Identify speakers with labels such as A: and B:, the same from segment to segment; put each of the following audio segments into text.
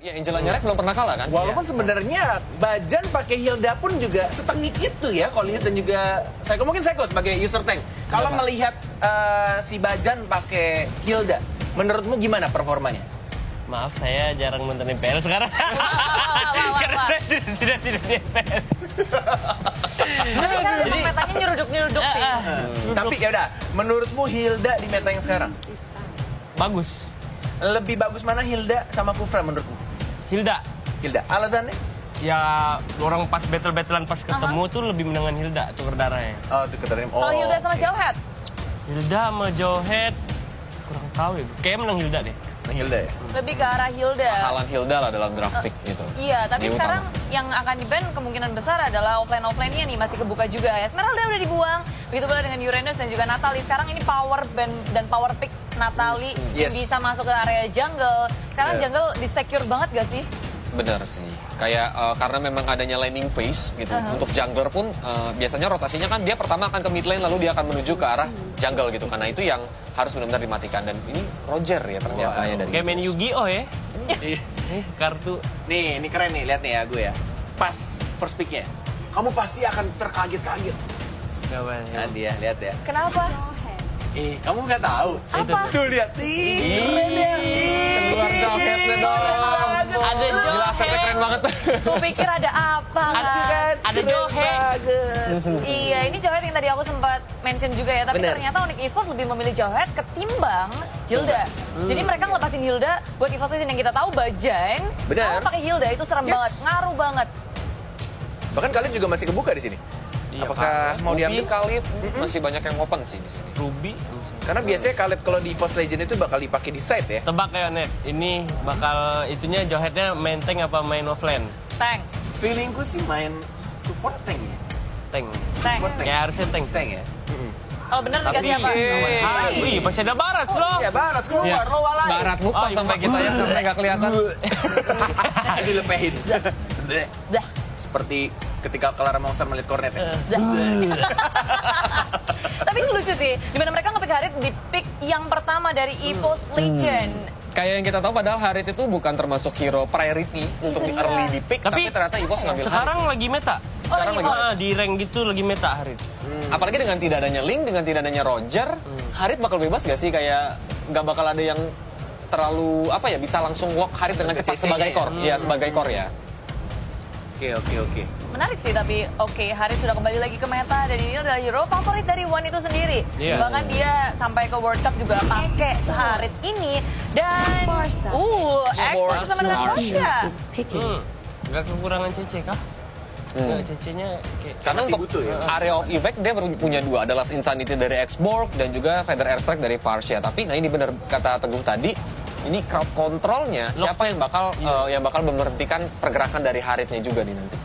A: Ya, Angela Nyerek belum pernah kalah kan?
B: Walaupun sebenarnya Bajan pakai Hilda pun juga setengik itu ya, Kolis dan juga Saiko. Mungkin Saiko sebagai user tank. Kalau melihat si Bajan pakai Hilda, menurutmu gimana performanya?
C: Maaf, saya jarang nonton MPL sekarang. Karena saya sudah tidak di MPL.
D: Jadi metanya nyeruduk-nyeruduk sih.
B: Tapi ya udah, menurutmu Hilda di meta yang sekarang
C: Bagus.
B: lebih bagus mana, Hilda sama Kufra menurutmu?
C: Hilda.
B: Hilda, alasannya?
C: Ya, orang pas battle-battlean pas ketemu tuh lebih menangan Hilda, tukar darahnya.
B: Oh, itu keterima.
D: Kalau Hilda sama Jauhead?
C: Hilda sama Jauhead, kurang tahu ya. Kayaknya menang Hilda deh.
B: Hilda ya?
D: Lebih ke arah Hilda.
A: Mahalan Hilda lah dalam draft pick gitu.
D: Iya, tapi
A: Dia
D: sekarang
A: utama.
D: yang akan di-ban kemungkinan besar adalah offline-offline-nya nih, masih kebuka juga ya. Esmeralda udah dibuang, begitu pula dengan Uranus dan juga Natalie. Sekarang ini power ban dan power pick Natalie yang
B: Yes.
D: bisa masuk ke area jungle. Sekarang
B: Yeah.
D: jungle di-secure banget gak sih?
A: Benar sih. Kayak karena memang adanya laning phase gitu. Untuk jungler pun biasanya rotasinya kan dia pertama akan ke mid lane lalu dia akan menuju ke arah jungle gitu. Karena itu yang harus benar-benar dimatikan. Dan ini Roger ya ternyata ya dari
C: Kayak main Yu-Gi-Oh ya. Nih, kartu.
B: Nih, ini keren nih, lihat nih ya gue ya. Pas first pick-nya. Kamu pasti akan terkaget-kaget.
C: Gak banyak.
B: Nah, dia, lihat ya.
D: Kenapa?
B: Kamu nggak tahu?
D: Apa?
B: Tuh, lihat. Keren ya.
A: keluar Jauheadnya dong.
C: Ada
A: Gila, efeknya keren banget.
D: Gue pikir ada apa kan?
C: Ada Jauhead.
D: Iya, ini Jauhead yang tadi aku sempat mention juga ya. Tapi
B: Bener.
D: ternyata Onyx Esports lebih memilih Jauhead ketimbang Hilda. Jadi mereka ngelepasin Hilda buat EVOS Legends yang kita tahu Bajan.
B: Bener.
D: Kalau pakai Hilda itu serem
B: Yes.
D: banget, ngaruh banget.
B: Bahkan kalian juga masih kebuka di sini.
C: Iya,
B: Apakah mau diambil?
A: Khalid masih banyak yang open sih di sini.
C: Ruby.
B: Karena biasanya Khalid kalau di EVOS Legends itu bakal dipakai di side ya.
C: Tebak ya, Net. Ini bakal itunya Jauheadnya main tank apa main offlane?
D: Tank,
B: Feelingku sih main support tank ya.
C: Tank.
D: tank.
B: Support tank.
C: Ya harusnya tank.
B: Tank ya.
D: Kalau bener dikasih apa?
C: Wih, masih ada barat loh.
B: Iya, barat keluar,
A: Ya,
B: lo walai.
A: barat lupa sampai kita ya sampai nggak kelihatan.
B: Dilepehin.
D: Dah.
B: Seperti ketika Clara Monster melihat kornet ya.
D: Tapi ini lucu sih, dimana mereka nge-pick Harit di pick yang pertama dari EVOS Legends.
A: Kayak yang kita tahu padahal Harit itu bukan termasuk hero priority untuk di early di pick, tapi ternyata EVOS ngambil
C: sekarang lagi meta.
A: Sekarang
D: lagi
A: lagi
C: Di rank gitu lagi meta Harit.
A: Apalagi dengan tidak adanya Link, dengan tidak adanya Roger, Harit bakal bebas gak sih? Kayak nggak bakal ada yang terlalu apa ya bisa langsung walk Harit dengan cepat
B: CC-nya
A: sebagai
B: ya.
A: core, ya sebagai core ya.
B: Oke.
D: Menarik sih, tapi oke, Harit sudah kembali lagi ke meta dan ini adalah hero favorit dari One itu sendiri.
C: Iya.
D: Bahkan dia sampai ke World Cup juga pakai Harit ini dan X bersama dengan Porsche.
C: Nggak kekurangan CC kah? Nggak, CC-nya kayak...
A: Karena
B: Masih
A: untuk
B: butuh ya?
A: area of effect dia baru punya dua, ada Last Insanity dari X-Borg dan juga Feather Airstrike dari Parsia. Tapi nah ini benar kata Teguh tadi, ini crowd controlnya siapa yang bakal memberhentikan pergerakan dari Haritnya juga nih nanti.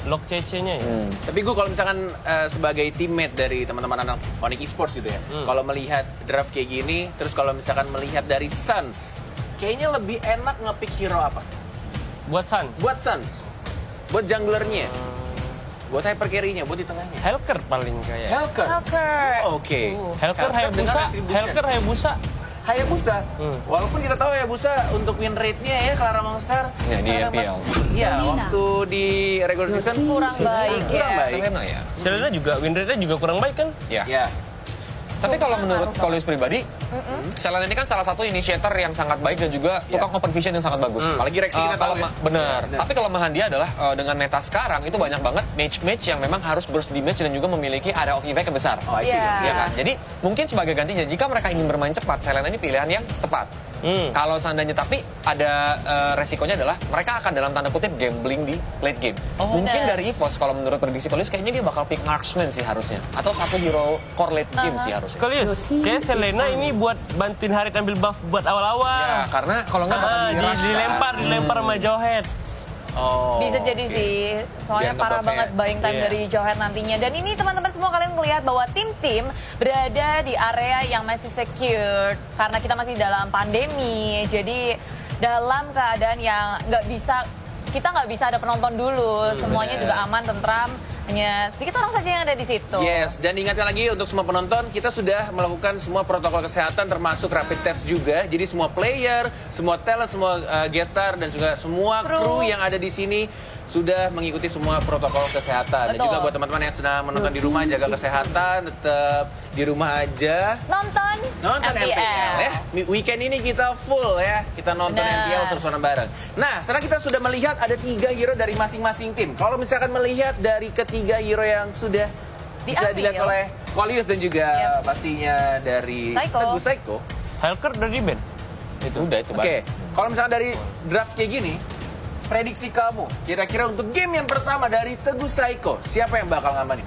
C: Lock CC-nya ya?
B: Tapi gue kalau misalkan sebagai teammate dari teman-teman anak Onyx Esports gitu ya, kalau melihat draft kayak gini, terus kalau misalkan melihat dari Suns, kayaknya lebih enak nge-pick hero apa?
C: Buat Suns?
B: Buat Suns, buat junglernya, buat hyper carry-nya, buat di tengahnya.
C: Helker paling kayak.
B: Helker.
D: Helker.
B: Oke.
C: Helker
B: dengan
C: Hayabusa.
B: retribution.
C: Helker Hayabusa.
B: Hayabusa. Walaupun kita tahu Hayabusa untuk win rate-nya ya Clara Monster.
A: Ya, di
B: sangat
A: EPL.
B: dapat- Iya, waktu di regular season
D: Kurang baik
B: kurang
D: ya.
B: baik.
A: Selena ya.
C: Selena juga win rate-nya juga kurang baik kan?
A: Ya.
B: Ya.
A: Tapi kalau menurut Kolis pribadi, Selena ini kan salah satu initiator yang sangat baik dan juga tukang open vision yang sangat bagus.
B: Apalagi Rexy kita
A: kalau
B: tahu ya.
A: benar.
B: Benar.
A: Tapi kalau dia adalah dengan meta sekarang itu banyak banget match-match yang memang harus burst damage dan juga memiliki area of effect yang besar.
B: Oh, I see.
D: Iya.
A: Ya kan? Jadi mungkin sebagai gantinya jika mereka ingin bermain cepat, Selena ini pilihan yang tepat. Kalau seandainya tapi ada resikonya adalah mereka akan dalam tanda kutip gambling di late game. Mungkin
D: benar.
A: dari EVOS kalau menurut prediksi Kolis kayaknya dia bakal pick marksman sih harusnya atau satu hero core late game sih harusnya.
C: Kalius, kayak Selena ini buat bantuin Harit ambil buff buat
A: Ya,
C: awal-awal.
A: karena kalau nggak bakal di-rush kan.
C: dilempar sama Jauhead.
B: Oh.
D: Bisa jadi
B: oke.
D: sih, soalnya
A: Biar
D: parah
A: ngebuff
D: banget
A: ya.
D: buying time
C: Iya.
D: dari Jauhead nantinya. Dan ini teman-teman semua kalian melihat bahwa tim-tim berada di area yang masih secure karena kita masih dalam pandemi. Jadi dalam keadaan yang kita nggak bisa ada penonton dulu, semuanya juga aman, tentram. hanya sedikit orang saja yang ada di situ.
B: Yes, dan ingatkan lagi untuk semua penonton, kita sudah melakukan semua protokol kesehatan termasuk rapid test juga. Jadi semua player, semua talent, semua guest star dan juga semua kru yang ada di sini sudah mengikuti semua protokol kesehatan. Dan
D: Betul.
B: juga buat teman-teman yang sedang menonton di rumah, jaga kesehatan, tetap di rumah aja.
D: Nonton
B: MPL ya. Weekend ini kita full ya. Kita nonton
D: Benar.
B: MPL terus bareng. Nah, sekarang kita sudah melihat ada 3 hero dari masing-masing tim. Kalau misalkan melihat dari ketiga hero yang sudah bisa
D: Diambil.
B: dilihat oleh Kolius dan juga pastinya dari
D: Psycho.
B: Teguh Psycho.
C: Helker udah di band. Itu.
A: Udah itu
B: Oke, kalau misalnya dari draft kayak gini, prediksi kamu kira-kira untuk game yang pertama dari Teguh Psycho, siapa yang bakal ngamanin?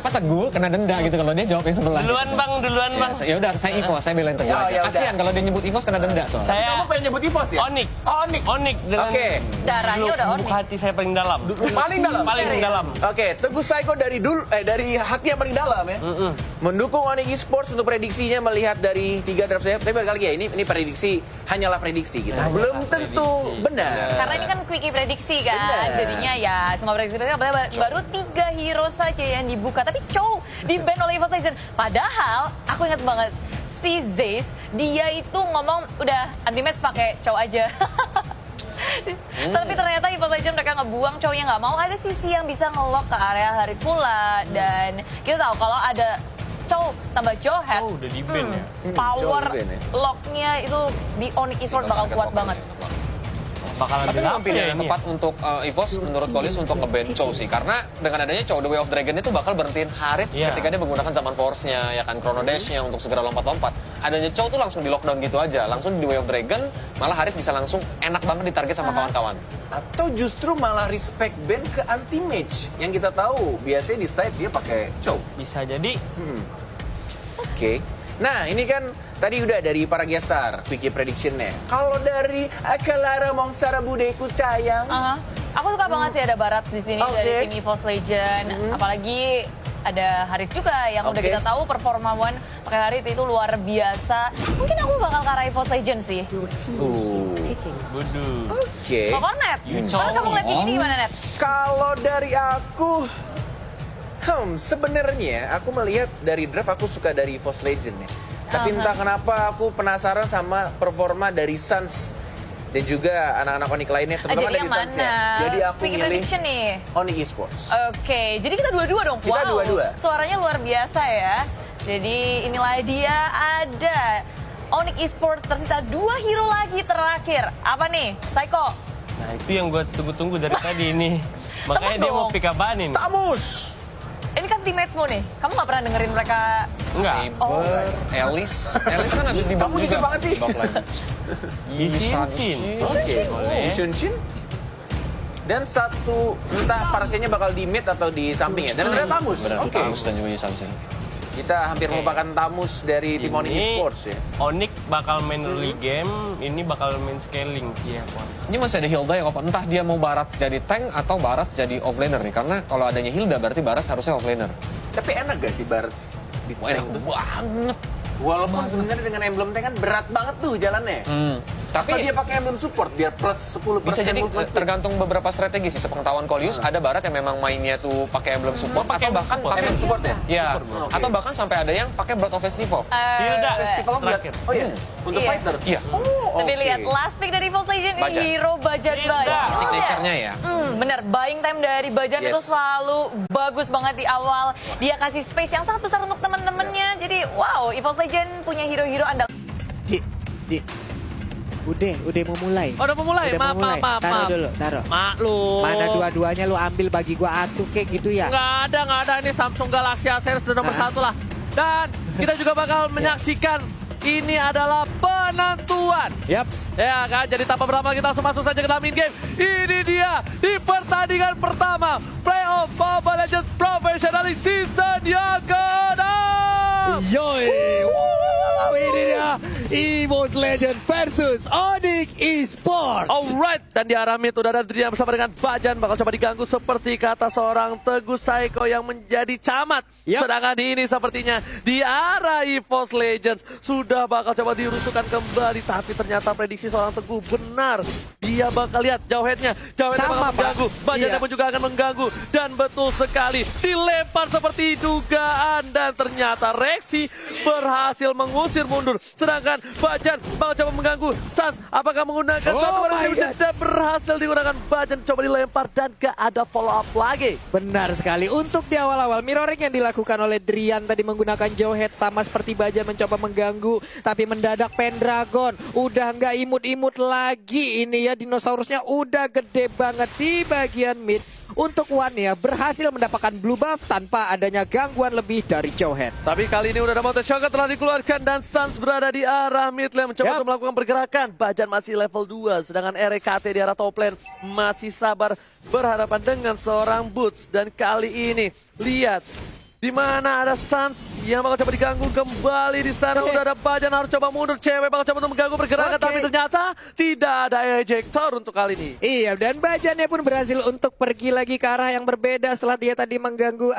A: Teguh kena denda gitu kalau dia jawab yang sebelah.
C: Duluan bang.
A: Ya udah saya Ivos, saya belain Teguh.
B: Ya udah.
A: Kasihan kalau dia nyebut Ivos kena denda soalnya.
C: Saya
B: Kamu pengen nyebut Ivos ya?
C: Onik.
B: Oh, Onik.
C: Onik dengan
B: Oke.
D: Darahnya udah
C: lubuk
D: Onik.
C: hati saya paling dalam.
B: Paling dalam.
C: Paling dalam.
B: Oke, Teguh Psycho dari dari hati yang paling dalam ya. Mendukung Onyx Esports untuk prediksinya melihat dari 3 draft saya. Tapi balik lagi ya, ini prediksi, hanyalah prediksi gitu. Belum tentu benar.
D: Karena ini kan quickie prediksi kan,
B: Benar.
D: jadinya ya cuma prediksi baru 3 hero saja yang dibuka. Tapi Chow di-ban oleh Evil Legend. Padahal aku ingat banget si Zace, dia itu ngomong udah anti match pakai Chow aja. Tapi ternyata Evil Legend mereka ngebuang Chow-nya nggak mau. Ada sisi yang bisa nge-lock ke area hari pula dan kita tahu kalau ada Chow tambah Johat,
C: Oh, udah di-ban ya.
D: power
B: Chow di-ban ya.
D: lock-nya itu di Onyx Esports bakal kuat banget.
C: Bakalan
A: Tapi
C: beda
A: memang pilihan yang tepat untuk Evos menurut Kolius untuk nge-ban Chow sih. Karena dengan adanya Chow, The Way of Dragon itu bakal berhentiin Harit
C: Iya.
A: ketika dia menggunakan zaman Force-nya, ya kan, Chrono Dash-nya untuk segera lompat-lompat. Adanya Chow tuh langsung di lockdown gitu aja. Langsung di The Way of Dragon, malah Harit bisa langsung enak banget ditarget sama kawan-kawan.
B: Atau justru malah respect band ke anti mage. Yang kita tahu biasanya di side dia pakai Chow.
C: Bisa jadi
B: Oke. Nah, ini kan tadi udah dari para guest star, quickie prediction-nya. Kalau dari Akalara Mongsara Budeku Cayang,
D: Aku suka banget sih ada Barat di sini
B: Oke.
D: dari tim EVOS Legend. Apalagi ada Harit juga yang udah
B: Oke.
D: kita tahu performa One pakai Harit itu luar biasa. Mungkin aku bakal ke arah EVOS Legend sih.
C: bodoh.
B: Oke.
D: Kok Net? Kalau kamu ngeliat kayak gini gimana Net?
B: Kalau dari aku, sebenarnya aku melihat dari draft aku suka dari Force Legend ya. Tapi entah kenapa aku penasaran sama performa dari Suns dan juga anak-anak Onyx lainnya, terutama
D: Jadi
B: dari
D: yang
B: Suns
D: mana?
B: ya. Jadi aku
D: Quickie
B: milih
D: prediction nih.
B: Onyx Esports.
D: Oke, jadi kita dua-dua dong.
B: Kita
D: Wow,
B: dua-dua.
D: Suaranya luar biasa ya. Jadi inilah dia ada Onyx Esports tersisa 2 hero lagi terakhir. Apa nih? Psycho.
C: Nah itu yang gue tunggu-tunggu dari tadi ini. Makanya
D: Tebak
C: dia mau
D: dong.
C: pick apaan ini?
B: Tamus!
D: Ini kan teammates-mu nih. Kamu gak pernah dengerin mereka?
C: Enggak.
A: Saber, Alice kan habis di
B: Kamu gitu banget sih.
C: Ishin.
B: Oke.
C: Boleh.
B: Shunshin. Dan satu, entah parsialnya bakal di mid atau di samping ya. Dan ada Tamus.
A: Benar,
B: Oke.
A: Tamus dan juga Yusamsi.
B: Kita hampir melupakan Tamus dari tim Onyx Esports ya.
C: Onyx bakal main early game, ini bakal main scaling sih ya.
A: Ini masih ada Hilda ya, Opa. Entah dia mau Barat jadi tank atau Barat jadi offlaner nih. Karena kalau adanya Hilda berarti Barat harusnya offlaner.
B: Tapi enak gak sih Barats di
A: Wah, enak
B: tank tuh?
A: banget.
B: Walaupun sebenarnya dengan emblem tank kan berat banget tuh jalannya. Tapi
A: Tapi
B: dia pakai emblem support biar plus 10%
A: bisa jadi
B: movement speed.
A: tergantung beberapa strategi sih. Sepengetahuan Kolius, ada Barat yang memang mainnya tuh pakai emblem support
C: Pakai
A: atau bahkan
C: support.
A: pakai
B: Emblem support ya?
A: Ya,
B: Oke.
A: atau bahkan sampai ada yang pakai Blood of Festival.
C: Hilda.
B: Festival of Blood.
C: Terakhir.
B: Oh iya, untuk
D: Iya.
B: fighter.
A: Iya.
B: Oh,
D: Tapi
B: oke.
D: lihat last pick dari EVOS Legend ini
A: Bajan.
D: hero Bajan
C: Hilda.
D: Bajan.
A: Signature-nya ya.
D: Bener, buying time dari Bajan
B: Yes.
D: itu selalu bagus banget di awal. Dia kasih space yang sangat besar untuk temen-temennya. Jadi wow, EVOS Legend punya hero-hero andal.
E: Dik. Udah mau mulai.
F: Oh, udah mau mulai?
E: Udah mau mulai.
F: Maaf.
E: Taruh dulu, taruh.
F: Maklum.
E: Mana dua-duanya lu ambil bagi gua atuh kayak gitu ya?
F: Nggak ada. Ini Samsung Galaxy A series udah nomor
E: Ah.
F: 1 lah. Dan kita juga bakal menyaksikan ini adalah penentuan.
E: Yap.
F: Ya kan, jadi tanpa berlama kita langsung masuk saja ke dalam in-game. Ini dia di pertandingan pertama Playoff Mobile Legends Professionalis Season yang ke-6.
E: Yoi. Wow, ini dia EVOS Legend versus Onyx Esports.
F: Alright, dan di arah mid udah ada Drian bersama dengan Bajan. Bakal coba diganggu seperti kata seorang Teguh Psycho yang menjadi camat.
E: Yap.
F: Sedangkan ini sepertinya di arah EVOS Legends sudah bakal coba dirusukan kembali. Tapi ternyata prediksi seorang Teguh benar. Di dia bakal lihat Jauheadnya. Jauheadnya
E: Sama,
F: bakal mengganggu.
E: Pak.
F: Bajannya
E: Iya.
F: pun juga akan mengganggu. Dan betul sekali, dilempar seperti dugaan. Dan ternyata Rexy berhasil mengusir mundur. Sedangkan Bajan bakal coba mengganggu. Sans, apakah menggunakan
E: Oh
F: satu
E: my God.
F: dan berhasil digunakan. Bajan coba dilempar dan gak ada follow up lagi.
E: Benar sekali. Untuk di awal-awal mirroring yang dilakukan oleh Drian tadi menggunakan Jauhead sama seperti Bajan mencoba mengganggu. Tapi mendadak Pendragon udah nggak imut-imut lagi. Ini ya dinosaurusnya udah gede banget di bagian mid. Untuk Wan ya berhasil mendapatkan blue buff tanpa adanya gangguan lebih dari Jauhead.
F: Tapi kali ini udah ada Mountain Shocker telah dikeluarkan dan Sans berada di arah mid lane mencoba
E: Yap.
F: untuk melakukan pergerakan. Bajan masih level 2 sedangkan RKT di arah top lane masih sabar berhadapan dengan seorang Boots. Dan kali ini lihat di mana ada Sans yang bakal coba diganggu kembali di sana. Udah ada Bajan harus coba mundur, cewek bakal coba untuk mengganggu pergerakan
E: Oke.
F: tapi ternyata tidak ada ejector untuk kali ini.
E: Iya, dan Bajannya pun berhasil untuk pergi lagi ke arah yang berbeda setelah dia tadi mengganggu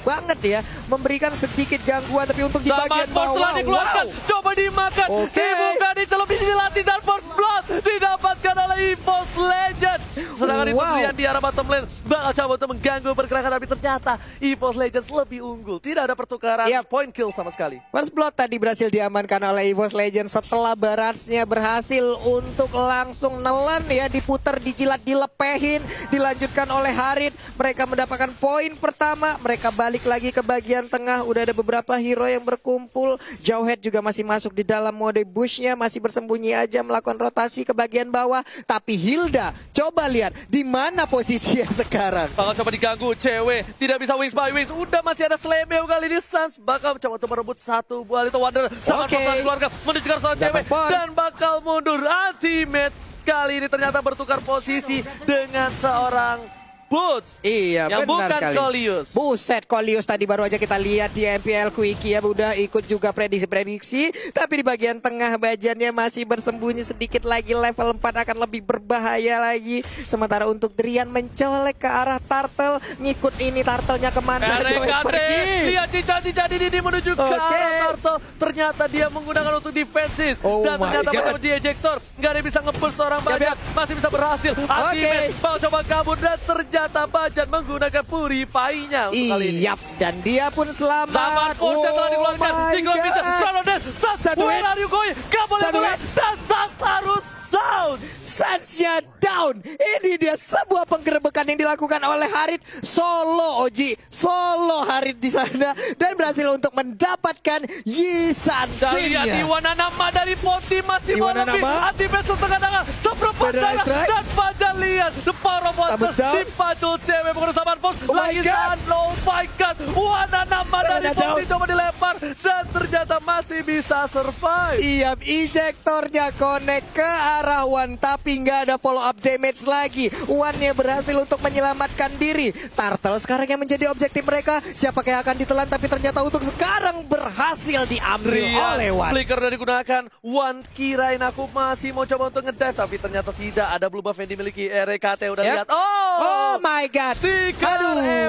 E: banget ya, memberikan sedikit gangguan tapi untuk di
F: Zaman
E: bagian
F: Force
E: bawah.
F: telah dikeluarkan, coba dimakan,
E: Oke.
F: dibuka, dicelup, dilatih dan Force Blast didapatkan oleh EVOS Legend. Sedangkan itu
E: Wow.
F: Drian di arah bottom lane bakal coba untuk mengganggu pergerakan tapi ternyata EVOS Legends lebih unggul. Tidak ada pertukaran
E: Yap.
F: point kill sama sekali.
E: First blood tadi berhasil diamankan oleh EVOS Legends setelah Barasnya berhasil untuk langsung nelen ya, diputer, dijilat, dilepehin, dilanjutkan oleh Harit. Mereka mendapatkan poin pertama, mereka balik lagi ke bagian tengah, udah ada beberapa hero yang berkumpul. Jauhead juga masih masuk di dalam mode bushnya, masih bersembunyi aja melakukan rotasi ke bagian bawah. Tapi Hilda, coba lihat di mana posisinya sekarang.
F: Bakal coba diganggu, cewek tidak bisa wings by wings. Udah masih ada Slameo kali ini. Sans bakal coba untuk merebut satu buah itu Wonder. Sama
E: Oke.
F: keluarga menuju ke seorang cewek
E: Dapat force.
F: dan bakal mundur. Anti-match kali ini ternyata bertukar posisi dengan seorang Boots.
E: Iya,
F: Yang
E: benar
F: bukan
E: sekali.
F: Kolius.
E: Buset, Kolius tadi baru aja kita lihat di MPL Quickie ya, udah ikut juga prediksi-prediksi. Tapi di bagian tengah Bajannya masih bersembunyi sedikit lagi, level 4 akan lebih berbahaya lagi. Sementara untuk Drian mencolek ke arah Turtle, ngikut ini Turtle-nya kemana? Joey
F: RKT, lihat cincang-cincang ini menuju ke
E: Oke.
F: arah Turtle. Ternyata dia menggunakan untuk defensif.
E: Oh
F: Dan
E: my
F: ternyata
E: God.
F: mencoba di ejector. Nggak ada yang bisa nge-push seorang Bajan.
E: Yap.
F: Masih bisa berhasil. Ultimate, mau coba kabur dan ternyata Bajan menggunakan purify-nya untuk kali ini.
E: Iyap, dan dia pun selamat.
F: Zaman Force telah dikeluarkan.
E: my
F: Single
E: God.
F: Vision, Chrono Dance, Sans,
E: Satu
F: where
E: hit.
F: are you going? Gak boleh
E: Satu
F: bola,
E: hit.
F: dan Sans harus down.
E: Sansnya down. Ini dia sebuah penggerebekan yang dilakukan oleh Harit. Solo Oji, solo Harit di sana dan berhasil untuk mendapatkan Yisan
F: Dan lihat
E: Sin-nya.
F: Iwana Nama dari Ponti masih mau
E: Iwana
F: lebih.
E: Nama.
F: Anti-match setengah tangan, seperempat
E: Benar,
F: tangan.
E: strike.
F: Dan Bajan lihat, the power of Wonder
E: Thumbs down.
F: dipantul cewek pengurus Saban Force.
E: Oh my
F: Lagi
E: God.
F: San, oh my God. Iwana Nama dari
E: Serena
F: Ponti
E: down.
F: coba dilempar. Dan ternyata masih bisa survive.
E: Iyap, ejektornya connect ke arah Wan, tapi nggak ada follow up damage lagi. Wan-nya berhasil untuk menyelamatkan diri. Turtle sekarang yang menjadi objektif mereka. Siapa yang akan ditelan, tapi ternyata untuk sekarang berhasil diambil oleh Wan.
F: Flicker udah digunakan. Wan kirain aku masih mau coba untuk ngedive. Tapi ternyata tidak. Ada blue buff yang dimiliki RKT. Udah
E: Yep.
F: lihat. Oh!
E: Oh my God.
F: Stiker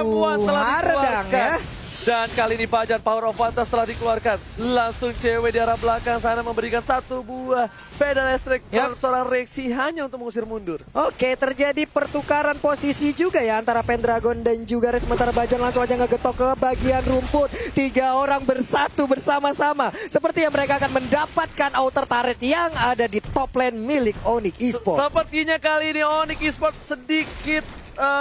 F: M1 telah
E: Hardang
F: dikeluarkan.
E: ya.
F: Dan kali ini Bajan Power of Fantas telah dikeluarkan. Langsung cewek di arah belakang sana memberikan satu buah pedal listrik
E: Yap.
F: seorang Rexy hanya untuk mengusir mundur.
E: Oke, terjadi pertukaran posisi juga ya antara Pendragon dan juga Res. Sementara Bajan langsung aja ngegetok ke bagian rumput. 3 orang bersatu bersama-sama. Seperti yang mereka akan mendapatkan outer turret yang ada di top lane milik Onyx Esports.
F: Sepertinya kali ini Onyx Esports sedikit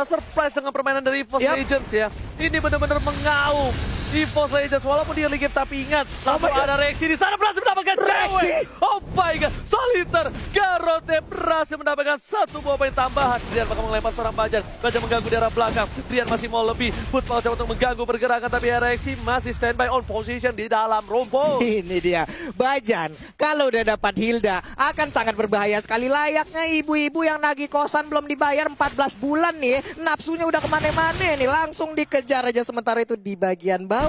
F: surprise dengan permainan dari EVOS
E: Yap.
F: Legends ya. Ini benar-benar mengaum. EVOS Legends walaupun dia ligip tapi ingat langsung
E: my God.
F: ada Rexy di sana berhasil mendapatkan
E: Rexy.
F: cewek. Oh my God, Soliter Garote berhasil mendapatkan satu buah poin tambahan. Drian bakal melempar seorang Bajan. Bajan mengganggu di arah belakang. Drian masih mau lebih. Boots mau coba untuk mengganggu pergerakan tapi Rexy masih standby on position di dalam rumput.
E: Ini dia, Bajan kalau udah dapat Hilda akan sangat berbahaya sekali. Layaknya ibu-ibu yang nagih kosan belum dibayar 14 bulan nih, nafsunya udah kemana-mana nih, langsung dikejar aja. Sementara itu di bagian bawah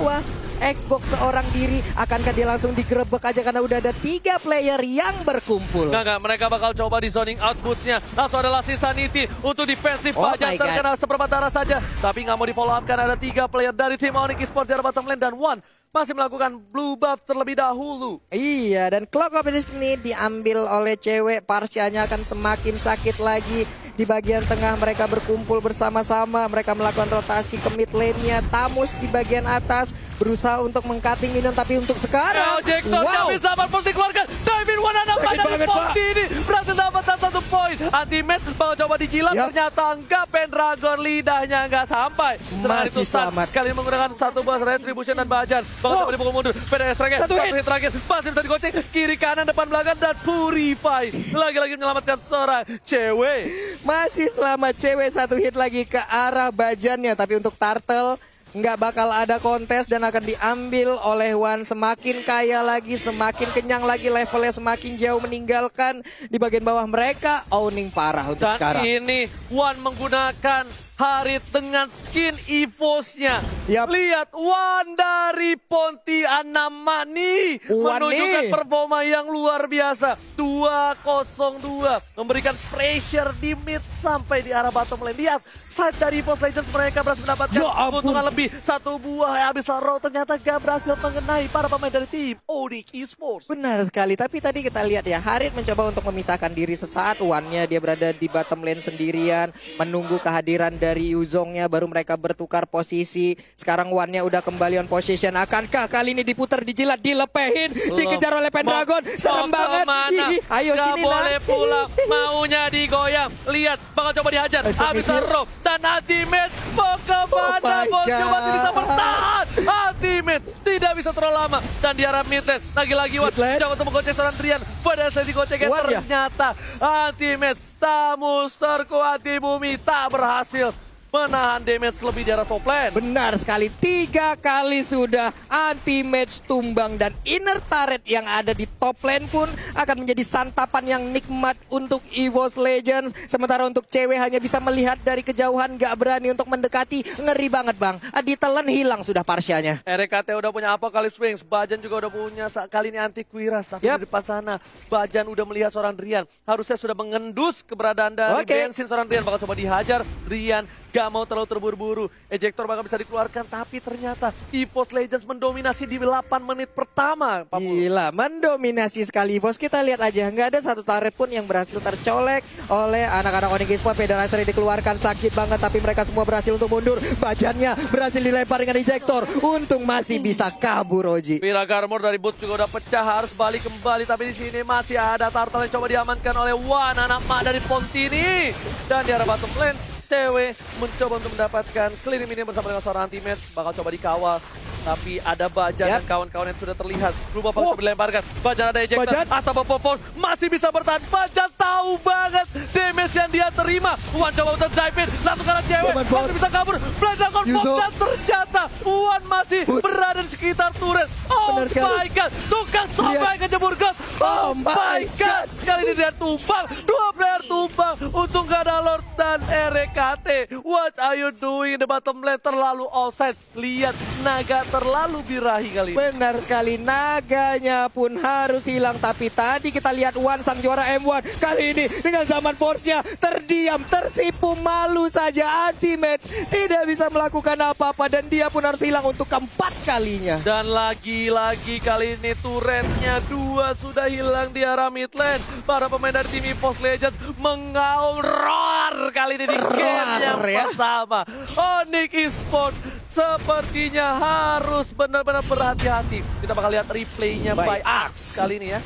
E: Xbox seorang diri, akankah dia langsung digerebek aja karena udah ada 3 player yang berkumpul.
F: Enggak, mereka bakal coba di zoning out boots-nya. Langsung ada Last Insanity untuk defensif.
E: Oh
F: Bajan
E: my God.
F: terkena seperempat darah saja. Tapi nggak mau di follow up kan ada 3 player dari tim Onyx Esports di arah bottom lane dan One masih melakukan blue buff terlebih dahulu.
E: Iya, dan clock of this ini diambil oleh cewek. Parsianya akan semakin sakit lagi. Di bagian tengah mereka berkumpul bersama-sama. Mereka melakukan rotasi ke mid lane-nya. Tamus di bagian atas berusaha untuk meng-cutting minion, tapi untuk sekarang
F: Jackson nggak bisa berpos dikeluarkan. David Wanana
E: Sakit
F: pada
E: banget,
F: Ponti
E: Pak.
F: ini berhasil dapatkan 1 poin. Anti-match mau coba dijilat,
E: Yap.
F: ternyata enggak. Pendragon lidahnya nggak sampai. Setelah
E: Masih
F: itu Sun
E: selamat.
F: kali ini menggunakan 1 bus retribution dan Bajan. Bakal coba dipukul mundur. PDS terakhir,
E: Satu hit.
F: hit terakhir. Masih bisa digoceng kiri kanan depan belakang dan Purify lagi-lagi menyelamatkan seorang cewek.
E: masih selamat cewek. 1 hit lagi ke arah Bajannya, tapi untuk Turtle nggak bakal ada kontes dan akan diambil oleh Wan. Semakin kaya lagi, semakin kenyang lagi, levelnya semakin jauh meninggalkan di bagian bawah mereka. Owning parah untuk
F: Dan
E: sekarang.
F: ini Wan menggunakan Harit dengan skin EVOS-nya.
E: Yap.
F: Lihat Wan dari Pontianamani
E: Wan
F: menunjukkan
E: nih.
F: performa yang luar biasa. 2-0-2 memberikan pressure di mid sampai di arah bottom lane. Lihat side dari EVOS Legends mereka berhasil mendapatkan
E: Ya ampun.
F: keuntungan lebih. 1 buah habis row ternyata gak berhasil mengenai para pemain dari tim Onyx Esports.
E: Benar sekali, tapi tadi kita lihat ya, Harit mencoba untuk memisahkan diri sesaat. Wan-nya dia berada di bottom lane sendirian, menunggu kehadiran dari Yuzongnya, baru mereka bertukar posisi. Sekarang Wan-nya udah kembali on position. Akankah kali ini diputar, dijilat, dilepehin, dikejar oleh Pendragon? Serem banget. Hihi, ayo
F: Gak
E: sini
F: boleh
E: nak.
F: pulang, maunya digoyang. Lihat, bakal coba dihajar. Habis
E: Misir.
F: row dan ultimate mau kemana?
E: my
F: Bosku
E: God.
F: masih bisa bertahan. Ultimate tidak bisa terlalu lama. Dan di arah mid lane, lagi-lagi Wan
E: Mid lane.
F: coba untuk menggocek seorang Trian. Pada saat digoceknya
E: Wan ya?
F: ternyata ultimate Tamus terkuat di bumi tak berhasil menahan damage lebih di arah top lane.
E: Benar sekali, 3 kali sudah anti-match tumbang, dan inner turret yang ada di top lane pun akan menjadi santapan yang nikmat untuk EVOS Legends. Sementara untuk cewek hanya bisa melihat dari kejauhan, gak berani untuk mendekati. Ngeri banget bang, ditelan hilang sudah Parsianya.
F: RKT udah punya Apocalypse Wings, Bajan juga udah punya kali ini anti Quiras, tapi
E: Yap.
F: di depan sana Bajan udah melihat seorang Rian, harusnya sudah mengendus keberadaan dari
E: Oke.
F: bensin seorang Rian, bakal coba dihajar. Rian gak mau terlalu terburu-buru, ejector bakal bisa dikeluarkan, tapi ternyata EVOS Legends mendominasi di 8 menit pertama.
E: Gila, mendominasi sekali EVOS. Kita lihat aja, nggak ada satu turret pun yang berhasil tercolek oleh anak-anak Onyx Esports. Federator dikeluarkan, sakit banget, tapi mereka semua berhasil untuk mundur. Bajannya berhasil dilempar dengan ejector. Untung masih bisa kabur Oji.
F: Viraga Armor dari Boots juga udah pecah, harus balik kembali, tapi di sini masih ada Turtle yang coba diamankan oleh Wan, anak mak dari Pontini. Dan di arah bottom lane, cewek mencoba untuk mendapatkan clearing minion bersama dengan seorang anti-match, bakal coba dikawal. Tapi ada Bajan dan kawan-kawan yang sudah terlihat. Berubah bakal coba dilemparkan. Bajan ada ejector.
E: Bajan.
F: Asap Popos masih bisa bertahan. Bajan tahu banget damage yang dia terima. Wan coba untuk dive in. Satu kali cewek.
E: Coba, bos.
F: Masih bisa kabur. Dragon Pop
E: Yuzo.
F: dan ternyata Wan masih berada di sekitar turret. Oh
E: Benar sekali.
F: my god. Tukang sampai ke jebur gas. Oh my god. Kali ini dia tumbang. 2 player tumbang. Untung gak ada Lord dan RKT. What are you doing? The bottom lane terlalu offside. Lihat naga terlalu birahi kali ini.
E: Benar sekali, naganya pun harus hilang. Tapi tadi kita lihat Wan sang juara M1 kali ini dengan zaman force-nya terdiam, tersipu, malu saja. Anti-match tidak bisa melakukan apa-apa, dan dia pun harus hilang untuk keempat kalinya.
F: Dan lagi-lagi kali ini turretnya 2 sudah hilang di arah mid lane. Para pemain dari tim EVOS Legends mengaum roar kali ini di game yang
E: ya.
F: pertama. Onyx Esports sepertinya harus benar-benar berhati-hati. Kita bakal lihat replaynya
E: By
F: by Axe kali ini ya.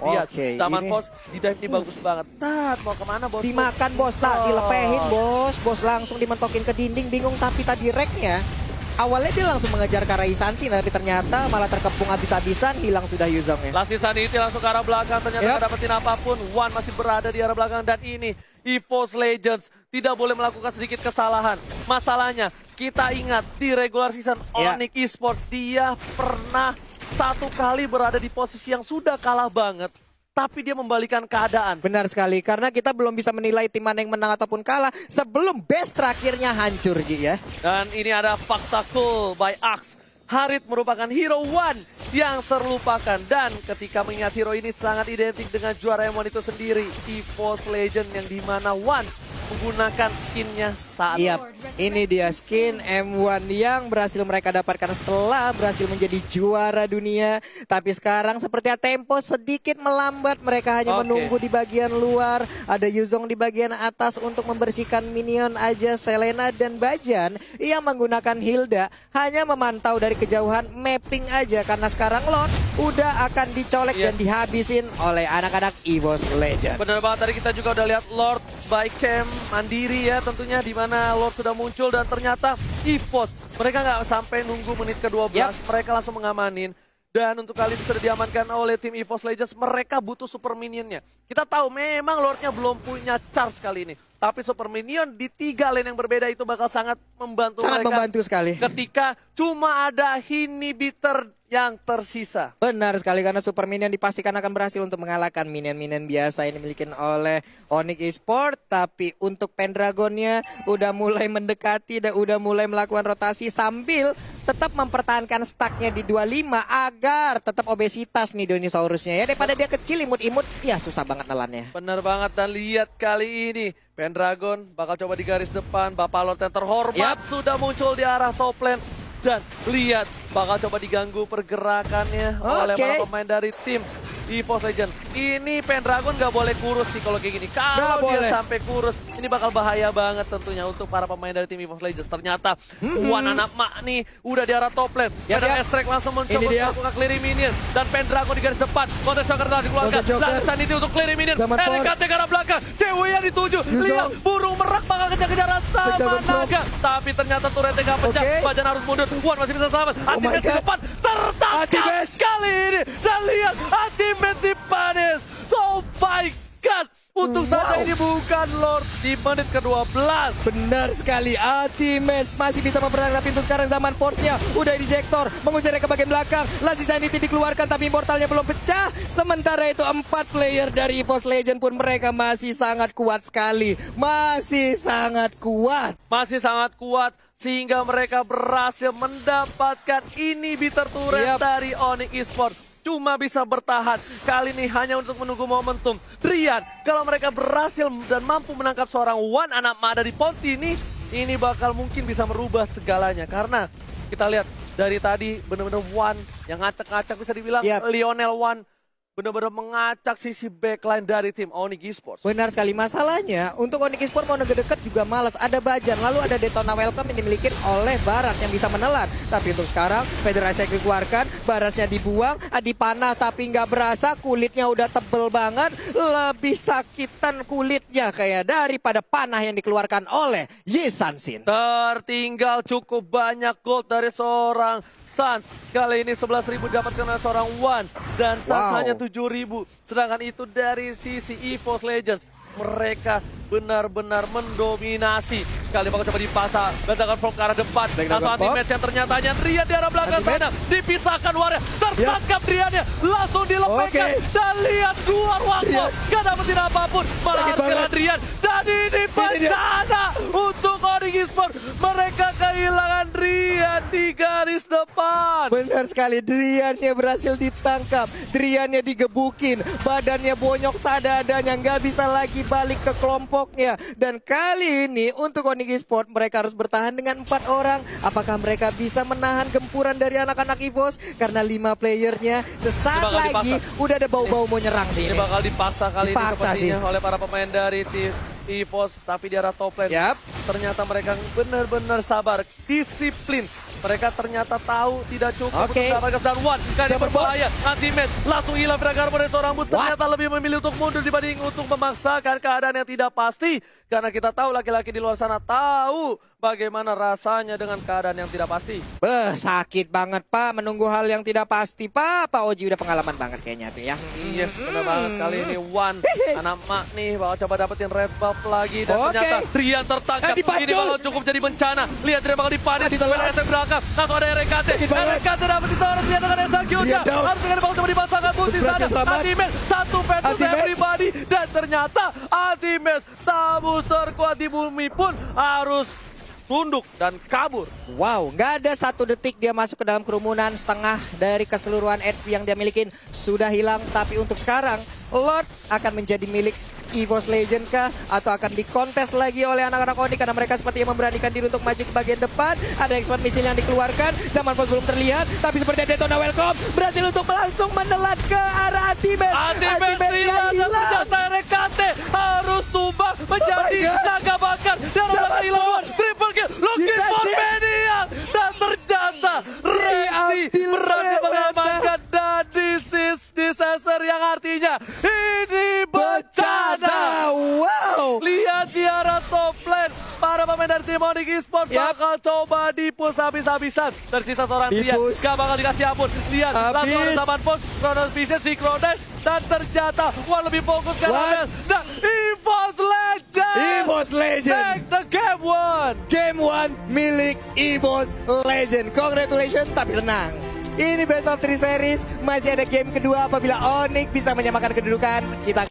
F: Lihat,
E: Oke,
F: zaman
E: ini-
F: pos di dive ini bagus banget. Tat, mau kemana bos?
E: Dimakan bos, tak dilepehin bos. Bos langsung dimentokin ke dinding, bingung. Tapi tadi reknya awalnya dia langsung mengejar ke arah Isansi, tapi ternyata malah terkepung habis-habisan, hilang sudah Yuzongnya.
F: Lassi Sanity langsung ke arah belakang, ternyata
E: Yap.
F: nggak dapetin apapun. Wan masih berada di arah belakang, dan ini EVOS Legends tidak boleh melakukan sedikit kesalahan. Masalahnya, kita ingat di regular season
E: Ya.
F: Onyx Esports, dia pernah 1 kali berada di posisi yang sudah kalah banget, tapi dia membalikan keadaan.
E: Benar sekali, karena kita belum bisa menilai tim mana yang menang ataupun kalah sebelum best terakhirnya hancur, Ji ya.
F: Dan ini ada fakta cool by Axe. Harit merupakan hero one yang terlupakan, dan ketika mengingat hero ini sangat identik dengan juara M1 itu sendiri, EVOS Legend, yang dimana One menggunakan skinnya saat
E: Iya, ini dia skin M1 yang berhasil mereka dapatkan setelah berhasil menjadi juara dunia. Tapi sekarang sepertinya tempo sedikit melambat. Mereka hanya
F: Oke.
E: menunggu di bagian luar. Ada Yuzong di bagian atas untuk membersihkan minion aja. Selena dan Bajan yang menggunakan Hilda hanya memantau dari kejauhan, mapping aja. Karena sekarang Lord udah akan dicolek dan dihabisin oleh anak-anak EVOS Legends.
F: Bener banget, tadi kita juga udah lihat Lord by Cam mandiri ya tentunya, di mana Lord sudah muncul dan ternyata EVOS mereka nggak sampai nunggu menit ke-12, mereka langsung mengamanin. Dan untuk kali ini sudah diamankan oleh tim EVOS Legends, mereka butuh super minionnya. Kita tahu memang Lordnya belum punya charge kali ini, tapi super minion di 3 lane yang berbeda itu bakal sangat membantu
E: Sangat
F: mereka
E: membantu sekali.
F: ketika cuma ada inhibitor yang tersisa.
E: Benar sekali, karena Super Minion dipastikan akan berhasil untuk mengalahkan minion-minion biasa yang dimiliki oleh Onyx Esports. Tapi untuk Pendragonnya udah mulai mendekati dan udah mulai melakukan rotasi sambil tetap mempertahankan stacknya di 25 agar tetap obesitas nih Dinosaurusnya ya. Daripada dia kecil imut-imut, ya susah banget nelannya.
F: Bener banget, dan lihat kali ini Pendragon bakal coba di garis depan. Bapak Lord yang terhormat sudah muncul di arah top lane. Dan lihat bakal coba diganggu pergerakannya oleh para pemain dari tim EVOS Legends. Ini Pendragon gak boleh kurus sih kalau kayak gini. Kalau dia sampai kurus, ini bakal bahaya banget tentunya untuk para pemain dari tim EVOS Legends. Ternyata Wan anak mak nih udah di arah top lane. Ada S-Track langsung mencoba melakukan clearing minion. Dan Pendragon di garis depan. Counter Shocker telah dikeluarkan. Langsung Sanity untuk clearing minion. LKT ke arah belakang. Cewek yang dituju. Lihat burung merak bakal kejar-kejaran sama naga. Tapi ternyata turretnya gak pecah. Bajan harus mundur. Wan masih bisa selamat. Ultimate di depan. Tertangkap kali ini. Dan lihat Ultimate dipanis. Oh my god. Untuk saja ini bukan Lord di menit ke-12.
E: Benar sekali, Ultimate masih bisa mempertahankan pintu sekarang. Zaman Force-nya udah dijektor, mengujarnya ke bagian belakang. Lazi Sanity dikeluarkan tapi Immortalnya belum pecah. Sementara itu 4 player dari EVOS Legends pun mereka masih sangat kuat sekali. Masih sangat kuat.
F: Masih sangat kuat sehingga mereka berhasil mendapatkan inhibitor turret dari Onyx Esports. Cuma bisa bertahan kali ini hanya untuk menunggu momentum. Drian, kalau mereka berhasil dan mampu menangkap seorang Wan anak Mada di Ponti ini bakal mungkin bisa merubah segalanya. Karena kita lihat dari tadi benar-benar Wan yang ngacak-ngacak, bisa dibilang Lionel Wan benar-benar mengacak sisi backline dari tim Onyx Esports.
E: Benar sekali, masalahnya untuk Onyx Esports mau deket-deket juga malas. Ada Bajan, lalu ada Detona Welcome yang dimiliki oleh Barats yang bisa menelan. Tapi untuk sekarang Federasi dikeluarkan, Baratsnya dibuang, dipanah tapi nggak berasa, kulitnya udah tebel banget. Lebih sakitan kulitnya kayak daripada panah yang dikeluarkan oleh Yi Sansin.
F: Tertinggal cukup banyak gold dari seorang Sans. Kali ini 11.000 didapatkan oleh seorang Wan. Dan Sans hanya 7.000. Sedangkan itu dari sisi EVOS Legends. Mereka benar-benar mendominasi. Kali bakal coba dipasang. Ledakan from ke arah depan. Langsung anti-match yang ternyata hanya Drian di arah belakang sana. Dipisahkan Warnya. Tertangkap Driannya. Langsung dilepaskan. Dan lihat keluar waktu. Gak dapetin apapun. Malah harus Drian. Dan ini bencana untuk Onyx Esports. Mereka kehilangan Drian di garis depan.
E: Benar sekali, Driannya berhasil ditangkap. Driannya digebukin. Badannya bonyok sadadanya. Nggak bisa lagi balik ke kelompoknya. Dan kali ini untuk Onyx Esports mereka harus bertahan dengan 4 orang. Apakah mereka bisa menahan gempuran dari anak-anak EVOS? Karena 5 playernya sesaat lagi udah ada bau-bau mau nyerang sih.
F: Ini bakal dipaksa kali ini sepertinya oleh para pemain dari tim EVOS. Tapi di arah top lane ternyata mereka benar-benar sabar, disiplin. Mereka ternyata tahu tidak cukup untuk mendapatkan dan Wan kali berbahaya. Anti-match langsung hilang Dragar pada seorang Boots. Ternyata lebih memilih untuk mundur dibanding untuk memaksakan keadaan yang tidak pasti. Karena kita tahu laki-laki di luar sana tahu bagaimana rasanya dengan keadaan yang tidak pasti.
E: Sakit banget Pak menunggu hal yang tidak pasti Pak. Pak Oji udah pengalaman banget kayaknya tuh ya.
F: Yes, benar banget. Kali ini Wan anak mak nih bakal coba dapetin red buff lagi. Dan ternyata Drian tertangkap. Ini bakal cukup jadi bencana. Lihat Drian bakal dipanis. SM belakang. Langsung ada RKT. RKT dapat ditorong. Lihat dengan Esakyunya. Harus dengan bakal coba dipasangkan pun di sana. Ultimate. Satu fans to everybody. Dan ternyata Ultimate tabus terkuat di bumi pun harus tunduk dan kabur.
E: Wow, nggak ada 1 detik dia masuk ke dalam kerumunan. Setengah dari keseluruhan HP yang dia milikin sudah hilang. Tapi untuk sekarang Lord akan menjadi milik EVOS Legends kah? Atau akan dikontes lagi oleh anak-anak Onyx karena mereka sepertinya memberanikan diri untuk maju ke bagian depan. Ada expert missile yang dikeluarkan, Zaman Fox belum terlihat, tapi seperti Daytona Welcome berhasil untuk langsung menelan ke arah Antimax.
F: Antimax lihat dan ternyata RKT harus tumbang menjadi naga bakar. Dan orang hilang triple kill, looking for Mania. Dan ternyata Rexy berhasil mengamankan dan disaster yang artinya ini bencana.
E: Wow.
F: Lihat di arah top lane, para pemain dari tim Onyx Esports bakal coba di-push habis-habisan. Dan sisa seorang Trian gak bakal dikasih ampun. Lihat, langsung ada Zaman Fox, Chronos Vision, Synchronous. Dan ternyata, lebih fokus ke Ravel. Dan EVOS Legends!
E: EVOS Legends!
F: Take the game one!
E: Game 1 milik EVOS Legends. Congratulations, tapi tenang. Ini best of 3 series, masih ada game kedua apabila Onyx bisa menyamakan kedudukan. Kita